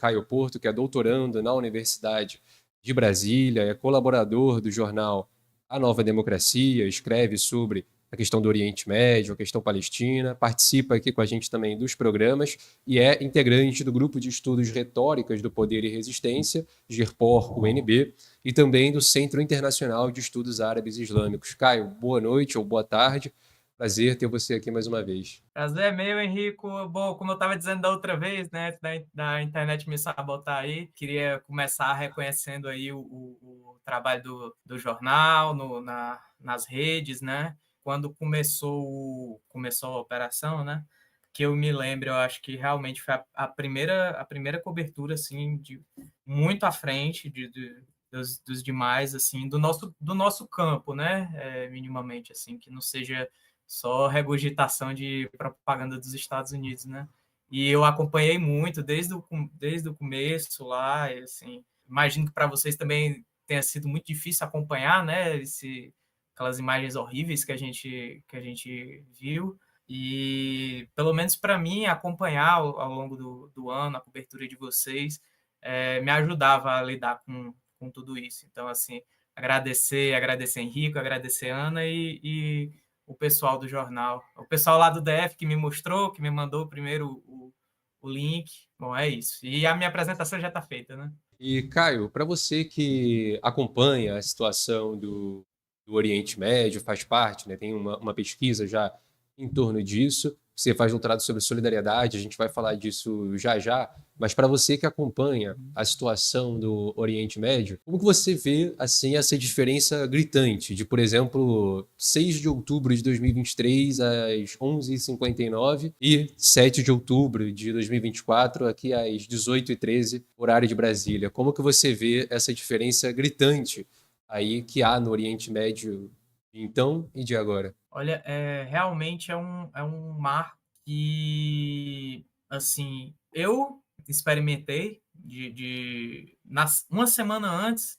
Caio Porto, que é doutorando na Universidade de Brasília, é colaborador do jornal A Nova Democracia, escreve sobre a questão do Oriente Médio, a questão palestina, participa aqui com a gente também dos programas e é integrante do grupo de estudos retóricas do poder e resistência, GERPOR-UNB, e também do Centro Internacional de Estudos Árabes e Islâmicos. Caio, boa noite ou boa tarde. Prazer ter você aqui mais uma vez. Prazer é meu, Henrico. Bom, como eu estava dizendo da outra vez, né, da internet me sabotar aí, queria começar reconhecendo aí o trabalho do jornal nas redes, né? Quando começou a operação, né? Que eu me lembro, eu acho que realmente foi a primeira cobertura, assim, de muito à frente dos demais, assim, do nosso campo, né? Minimamente, assim, que não seja só regurgitação de propaganda dos Estados Unidos, né? E eu acompanhei muito desde o começo lá, e, assim, imagino que para vocês também tenha sido muito difícil acompanhar, né? Aquelas imagens horríveis que a gente viu. E pelo menos para mim acompanhar ao longo do ano a cobertura de vocês me ajudava a lidar com tudo isso. Então, assim, agradecer Henrico, agradecer Ana e o pessoal do jornal. O pessoal lá do DF que me mostrou, que me mandou primeiro o link. Bom, é isso. E a minha apresentação já está feita, né? E, Caio, para você que acompanha a situação do Oriente Médio, faz parte, né, tem uma pesquisa já em torno disso, você faz doutorado sobre solidariedade, a gente vai falar disso já já, mas para você que acompanha a situação do Oriente Médio, como que você vê assim essa diferença gritante de, por exemplo, 6 de outubro de 2023 às 11h59 e 7 de outubro de 2024 aqui às 18h13, horário de Brasília? Como que você vê essa diferença gritante aí que há no Oriente Médio de então e de agora? Olha, realmente é um mar que, assim, eu experimentei uma semana antes,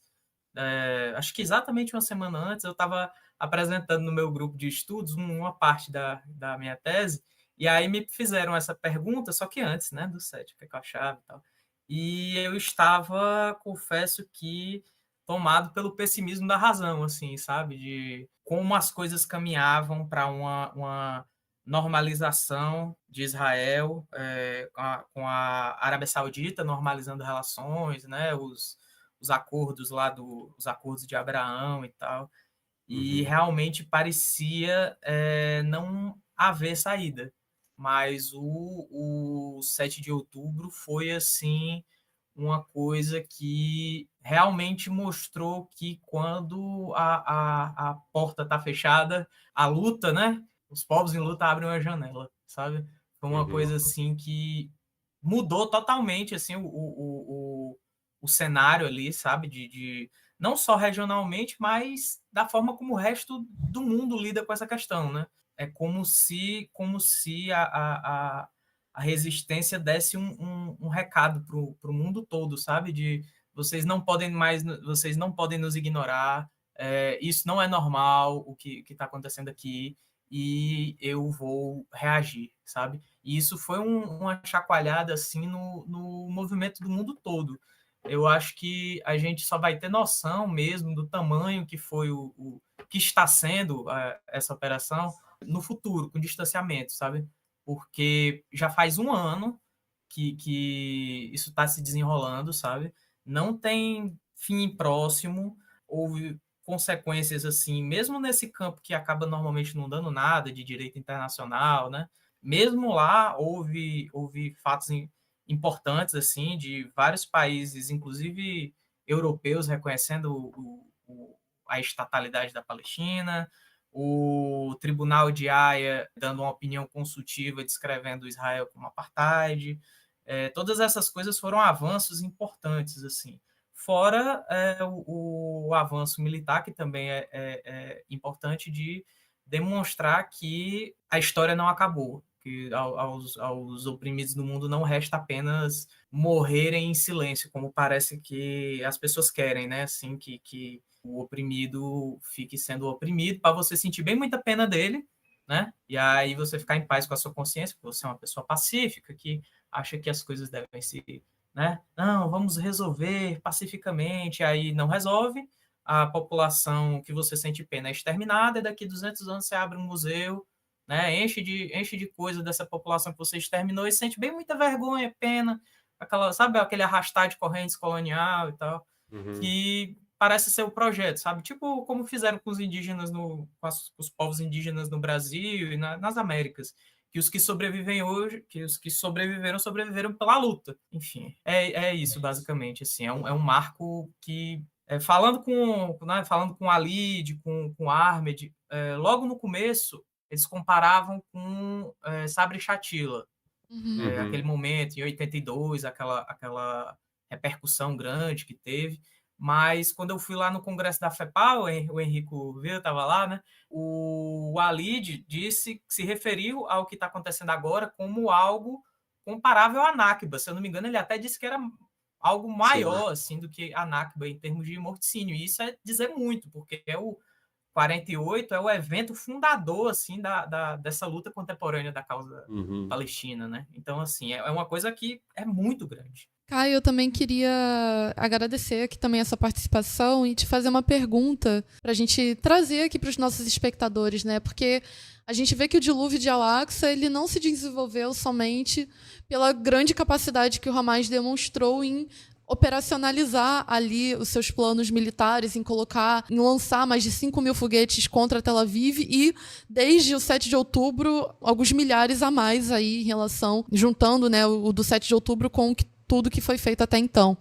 acho que exatamente uma semana antes, eu estava apresentando no meu grupo de estudos uma parte da minha tese, e aí me fizeram essa pergunta, só que antes, né, do set, o que é que eu achava e tal. E eu estava, confesso que, tomado pelo pessimismo da razão, assim, sabe? De como as coisas caminhavam para uma normalização de Israel com a Arábia Saudita normalizando relações, né? Os acordos lá os acordos de Abraão e tal, e Uhum. realmente parecia não haver saída. Mas o 7 de outubro foi assim uma coisa que realmente mostrou que quando a porta está fechada, a luta, né? Os povos em luta abrem uma janela, sabe? Foi uma Uhum. coisa assim que mudou totalmente assim o cenário ali, sabe? Não só regionalmente, mas da forma como o resto do mundo lida com essa questão, né? É como se a resistência desse um recado para o mundo todo, sabe? De vocês não podem nos ignorar, isso não é normal o que está acontecendo aqui e eu vou reagir, sabe? E isso foi uma chacoalhada assim no movimento do mundo todo. Eu acho que a gente só vai ter noção mesmo do tamanho que foi o que está sendo essa operação no futuro, com distanciamento, sabe? Porque já faz um ano que isso está se desenrolando, sabe? Não tem fim próximo, houve consequências assim, mesmo nesse campo que acaba normalmente não dando nada de direito internacional, né? Mesmo lá houve fatos importantes assim de vários países, inclusive europeus, reconhecendo a estatalidade da Palestina, o Tribunal de Haia dando uma opinião consultiva descrevendo Israel como apartheid. Todas essas coisas foram avanços importantes, assim. Fora o avanço militar, que também é importante de demonstrar que a história não acabou, que aos oprimidos do mundo não resta apenas morrerem em silêncio, como parece que as pessoas querem, né? Assim, que o oprimido fique sendo oprimido, para você sentir bem muita pena dele, né? E aí você ficar em paz com a sua consciência, porque você é uma pessoa pacífica, que acha que as coisas devem né? Não, vamos resolver pacificamente, aí não resolve, a população que você sente pena é exterminada, e daqui a 200 anos você abre um museu, né? Enche de coisa dessa população que você exterminou e sente bem muita vergonha, pena, aquela, sabe, aquele arrastar de correntes colonial e tal, Uhum. que parece ser o projeto, sabe? Tipo como fizeram com os indígenas, com os povos indígenas no Brasil e nas Américas, que os que sobrevivem hoje, que os que sobreviveram, sobreviveram pela luta. Enfim, é isso basicamente, assim, é um marco que falando com Alid, com Ahmed, logo no começo eles comparavam com Sabre Chatila, Uhum. aquele momento em 82, aquela repercussão grande que teve. Mas quando eu fui lá no congresso da FEPAL, o Henrico Vieira estava lá, né? O Walid se referiu ao que está acontecendo agora como algo comparável à Nakba. Se eu não me engano, ele até disse que era algo Sim. maior assim do que a Nakba em termos de morticínio. E isso é dizer muito, porque 48 é o evento fundador assim dessa luta contemporânea da causa Uhum. palestina, né? Então, assim, é uma coisa que é muito grande. Caio, eu também queria agradecer aqui também essa participação e te fazer uma pergunta para a gente trazer aqui para os nossos espectadores, né? Porque a gente vê que o dilúvio de Al-Aqsa ele não se desenvolveu somente pela grande capacidade que o Hamas demonstrou em operacionalizar ali os seus planos militares, em lançar mais de 5 mil foguetes contra Tel Aviv e, desde o 7 de outubro, alguns milhares a mais aí em relação, juntando, né, o do 7 de outubro com tudo que foi feito até então.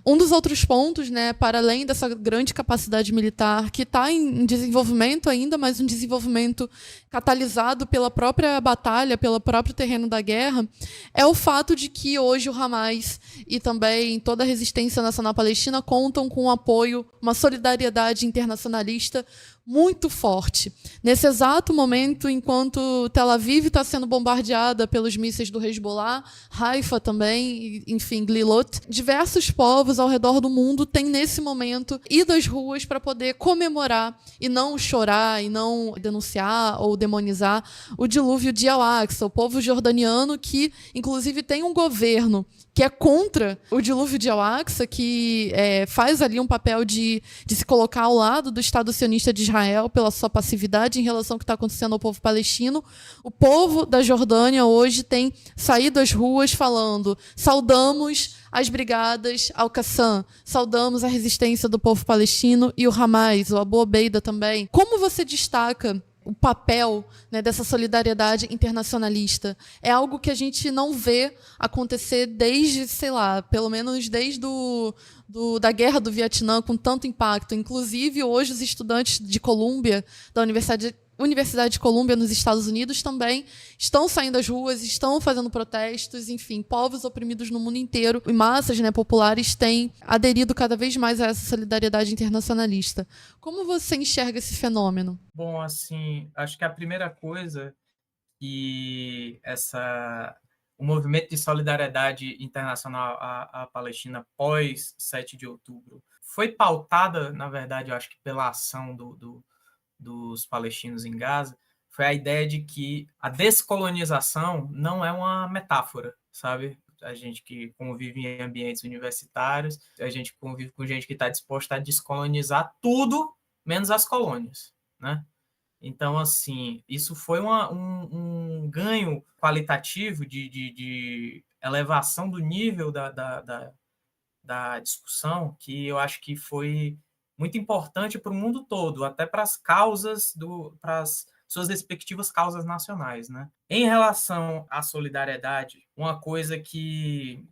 Um dos outros pontos, né, para além dessa grande capacidade militar, que está em desenvolvimento ainda, mas um desenvolvimento catalisado pela própria batalha, pelo próprio terreno da guerra, é o fato de que hoje o Hamas e também toda a resistência nacional palestina contam com um apoio, uma solidariedade internacionalista muito forte. Nesse exato momento, enquanto Tel Aviv está sendo bombardeada pelos mísseis do Hezbollah, Haifa também, enfim, Glilot, diversos povos ao redor do mundo têm, nesse momento, ido às ruas para poder comemorar e não chorar, e não denunciar ou demonizar o dilúvio de Al-Aqsa, o povo jordaniano que, inclusive, tem um governo que é contra o dilúvio de Al-Aqsa, que faz ali um papel de se colocar ao lado do Estado sionista de Israel pela sua passividade em relação ao que está acontecendo ao povo palestino. O povo da Jordânia hoje tem saído às ruas falando: saudamos as brigadas Al-Qassam, saudamos a resistência do povo palestino e o Hamas, o Abu Obeida também. Como você destaca o papel, né, dessa solidariedade internacionalista? É algo que a gente não vê acontecer desde, sei lá, pelo menos desde da Guerra do Vietnã, com tanto impacto. Inclusive, hoje, os estudantes de Columbia, da Universidade de Columbia, nos Estados Unidos, também estão saindo às ruas, estão fazendo protestos, enfim, povos oprimidos no mundo inteiro e massas, né, populares têm aderido cada vez mais a essa solidariedade internacionalista. Como você enxerga esse fenômeno? Bom, assim, acho que a primeira coisa que o movimento de solidariedade internacional à Palestina pós 7 de outubro foi pautada, na verdade, eu acho que pela ação dos palestinos em Gaza, foi a ideia de que a descolonização não é uma metáfora, sabe? A gente que convive em ambientes universitários, a gente convive com gente que está disposta a descolonizar tudo, menos as colônias, né? Então, assim, isso foi um ganho qualitativo de elevação do nível da discussão, que eu acho que foi muito importante para o mundo todo, até para as causas, para as suas respectivas causas nacionais, né? Em relação à solidariedade, uma coisa que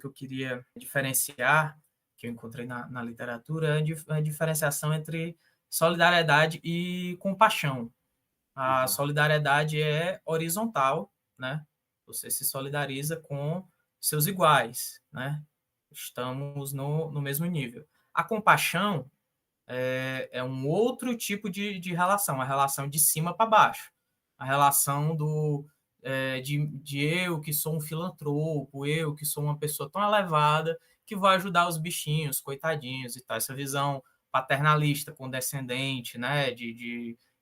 eu queria diferenciar, que eu encontrei na literatura, é a diferenciação entre solidariedade e compaixão. A Uhum. solidariedade é horizontal, né? Você se solidariza com seus iguais, né? Estamos no mesmo nível. A compaixão é um outro tipo de relação, a relação de cima para baixo. A relação de eu que sou um filantropo, eu que sou uma pessoa tão elevada que vai ajudar os bichinhos, coitadinhos e tal. Essa visão paternalista, condescendente, né?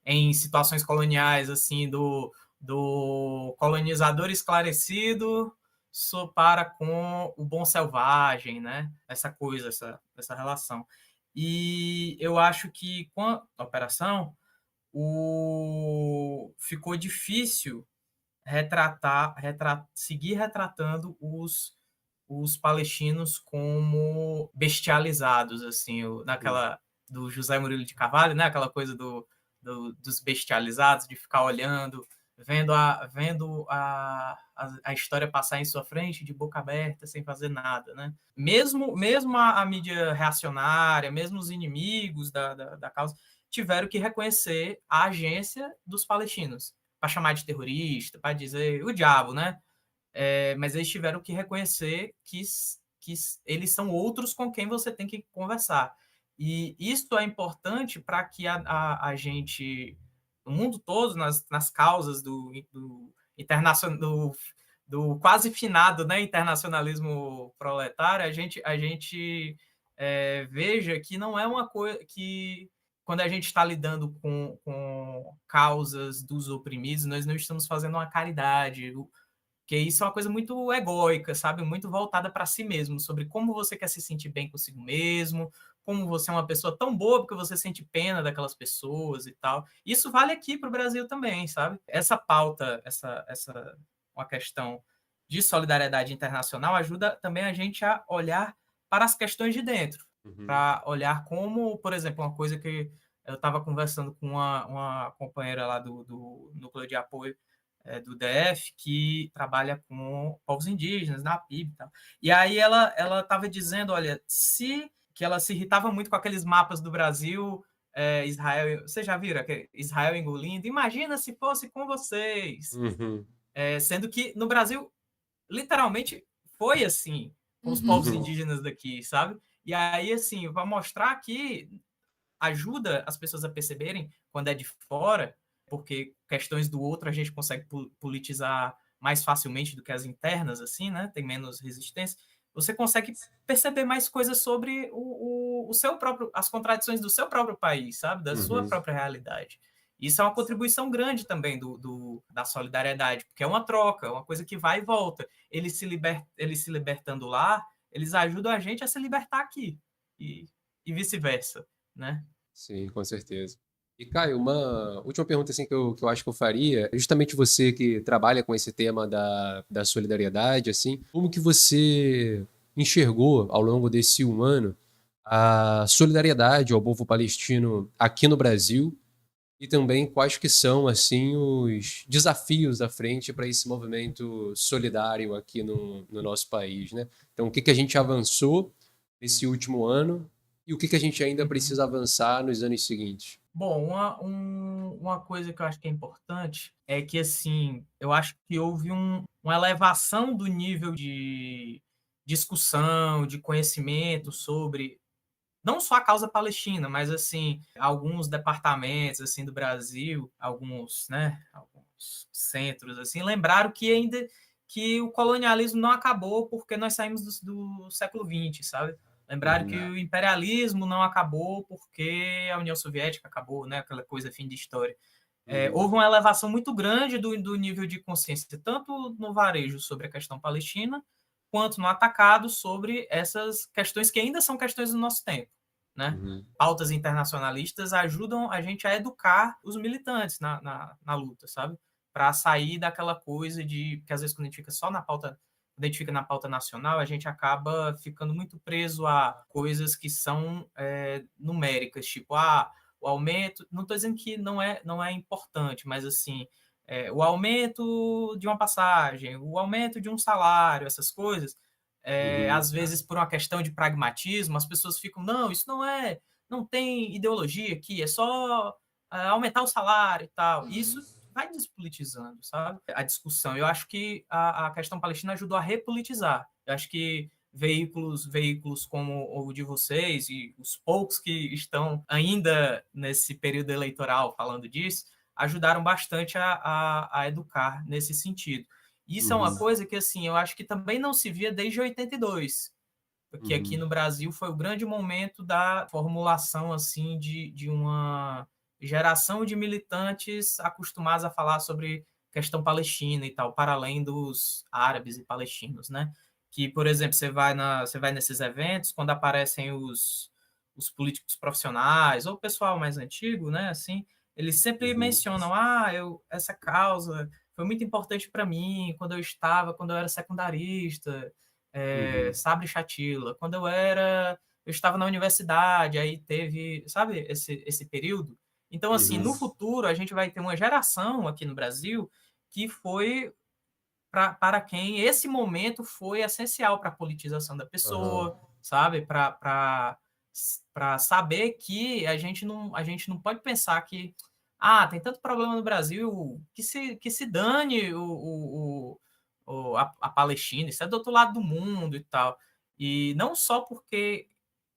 Em situações coloniais, assim, do colonizador esclarecido para com o bom selvagem, né? Essa coisa, essa relação. E eu acho que com a operação ficou difícil seguir retratando os palestinos como bestializados, assim, naquela do José Murilo de Carvalho, né? Aquela coisa dos bestializados, de ficar olhando, vendo a história passar em sua frente de boca aberta, sem fazer nada, né? Mesmo a mídia reacionária, mesmo os inimigos da causa, tiveram que reconhecer a agência dos palestinos, para chamar de terrorista, para dizer o diabo, né? Mas eles tiveram que reconhecer que eles são outros com quem você tem que conversar. E isso é importante para que a gente, no mundo todo, nas causas do quase finado, né, internacionalismo proletário, a gente veja que não é uma coisa que, quando a gente está lidando com causas dos oprimidos, nós não estamos fazendo uma caridade, porque isso é uma coisa muito egóica, sabe? Muito voltada para si mesmo, sobre como você quer se sentir bem consigo mesmo, como você é uma pessoa tão boa porque você sente pena daquelas pessoas e tal. Isso vale aqui para o Brasil também, sabe? Essa pauta, uma questão de solidariedade internacional ajuda também a gente a olhar para as questões de dentro, para olhar como, por exemplo, uma coisa que eu estava conversando com uma companheira lá do Núcleo de Apoio do DF, que trabalha com povos indígenas, na PIB e tal. E aí ela estava dizendo, olha, que ela se irritava muito com aqueles mapas do Brasil, Israel, vocês já viram? Israel engolindo, imagina se fosse com vocês. Sendo que no Brasil, literalmente, foi assim, com os povos indígenas daqui, sabe? E aí, assim, para mostrar que ajuda as pessoas a perceberem, quando é de fora, porque questões do outro a gente consegue politizar mais facilmente do que as internas, assim, né? Tem menos resistência. Você consegue perceber mais coisas sobre o seu próprio, as contradições do seu próprio país, sabe? Da sua própria realidade. Isso é uma contribuição grande também da solidariedade, porque é uma troca, uma coisa que vai e volta. Eles se libertando lá, eles ajudam a gente a se libertar aqui. E vice-versa, né? Sim, com certeza. E, Caio, uma última pergunta assim, que eu acho que eu faria, é justamente você que trabalha com esse tema da solidariedade, assim, como que você enxergou ao longo desse um ano a solidariedade ao povo palestino aqui no Brasil e também quais que são assim os desafios à frente para esse movimento solidário aqui no nosso país, né? Então, o que a gente avançou nesse último ano e o que a gente ainda precisa avançar nos anos seguintes? Bom, uma coisa que eu acho que é importante é que, assim, eu acho que houve uma elevação do nível de discussão, de conhecimento sobre não só a causa palestina, mas, assim, alguns departamentos, assim, do Brasil, alguns centros, assim, lembraram que o colonialismo não acabou porque nós saímos do século XX, sabe? Lembraram que o imperialismo não acabou porque a União Soviética acabou, né? Aquela coisa, fim de história. Houve uma elevação muito grande do nível de consciência, tanto no varejo sobre a questão palestina, quanto no atacado sobre essas questões que ainda são questões do nosso tempo, né? Pautas internacionalistas ajudam a gente a educar os militantes na luta, sabe? Para sair daquela coisa que às vezes quando a gente fica só na pauta, quando a gente fica na pauta nacional, a gente acaba ficando muito preso a coisas que são numéricas, tipo, o aumento, não estou dizendo que não é importante, mas assim, o aumento de uma passagem, o aumento de um salário, essas coisas, às vezes por uma questão de pragmatismo, as pessoas ficam, não, isso não tem ideologia aqui, é só aumentar o salário e tal. Isso vai despolitizando, sabe? A discussão. Eu acho que a questão palestina ajudou a repolitizar. Eu acho que veículos como o de vocês e os poucos que estão ainda nesse período eleitoral falando disso, ajudaram bastante a educar nesse sentido. Isso é uma coisa que, assim, eu acho que também não se via desde 82, porque aqui no Brasil foi o grande momento da formulação, assim, de uma geração de militantes acostumados a falar sobre questão palestina e tal, para além dos árabes e palestinos, né? Que, por exemplo, você vai nesses eventos, quando aparecem os políticos profissionais ou o pessoal mais antigo, né? Assim, eles sempre mencionam, essa causa foi muito importante para mim quando eu era secundarista, Sabre Chatila, quando eu estava na universidade, aí teve, sabe, esse período. Então, assim, no futuro, a gente vai ter uma geração aqui no Brasil que foi para quem esse momento foi essencial para a politização da pessoa, sabe? Para saber que a gente não pode pensar que tem tanto problema no Brasil, que se dane a Palestina, isso é do outro lado do mundo e tal. E não só porque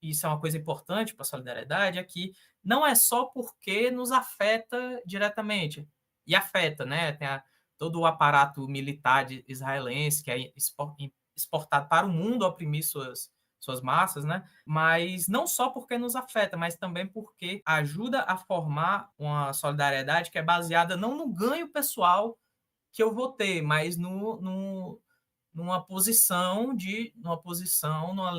isso é uma coisa importante para a solidariedade, é que não é só porque nos afeta diretamente, e afeta, né? Tem todo o aparato militar israelense que é exportado para o mundo oprimir suas massas, né? Mas não só porque nos afeta, mas também porque ajuda a formar uma solidariedade que é baseada não no ganho pessoal que eu vou ter, mas numa posição,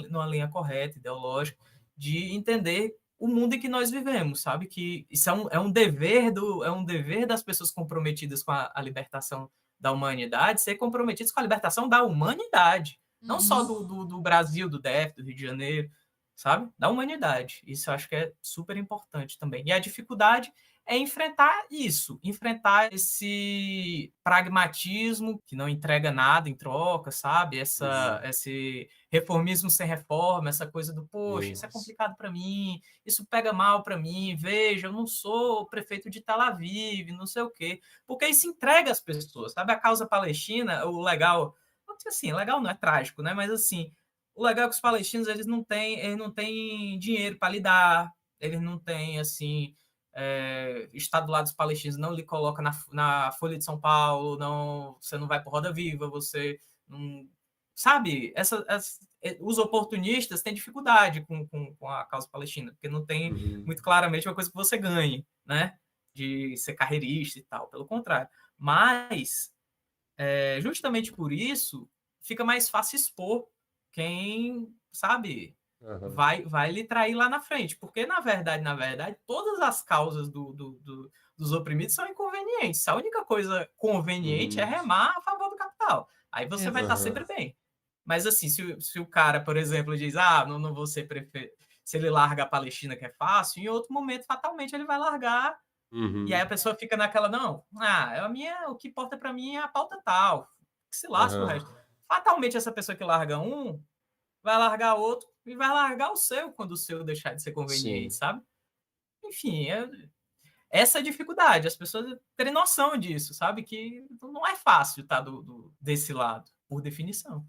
numa linha correta, ideológica, de entender o mundo em que nós vivemos, sabe? Que isso é um dever das pessoas comprometidas com a libertação da humanidade, ser comprometidas com a libertação da humanidade, não só do Brasil, do DF, do Rio de Janeiro, sabe? Da humanidade. Isso eu acho que é super importante também. E a dificuldade é enfrentar isso, enfrentar esse pragmatismo que não entrega nada em troca, sabe? Esse reformismo sem reforma, essa coisa do, poxa, isso é complicado para mim, isso pega mal para mim, veja, eu não sou o prefeito de Tel Aviv, não sei o quê, porque isso entrega as pessoas, sabe? A causa palestina, o legal, assim, legal não é trágico, né? Mas assim, o legal é que os palestinos, eles não têm dinheiro para lidar, eles não têm, assim, Estado do lado dos palestinos não lhe coloca na Folha de São Paulo, você não vai para Roda Viva, você não... Sabe? Os oportunistas têm dificuldade com a causa palestina, porque não tem muito claramente uma coisa que você ganhe, né? De ser carreirista e tal, pelo contrário. Mas, justamente por isso, fica mais fácil expor quem, sabe... Vai lhe trair lá na frente, porque na verdade, todas as causas dos oprimidos são inconvenientes. A única coisa conveniente é remar a favor do capital. Aí você vai estar sempre bem. Mas assim, se o cara, por exemplo, diz, não vou ser prefeito, se ele larga a Palestina, que é fácil, em outro momento, fatalmente, ele vai largar. E aí a pessoa fica naquela, não, o que importa para mim é a pauta tal, que se lasca o resto. Fatalmente, essa pessoa que larga um, vai largar outro e vai largar o seu quando o seu deixar de ser conveniente, sabe? Enfim, essa é a dificuldade, as pessoas terem noção disso, sabe? Que não é fácil estar desse lado, por definição.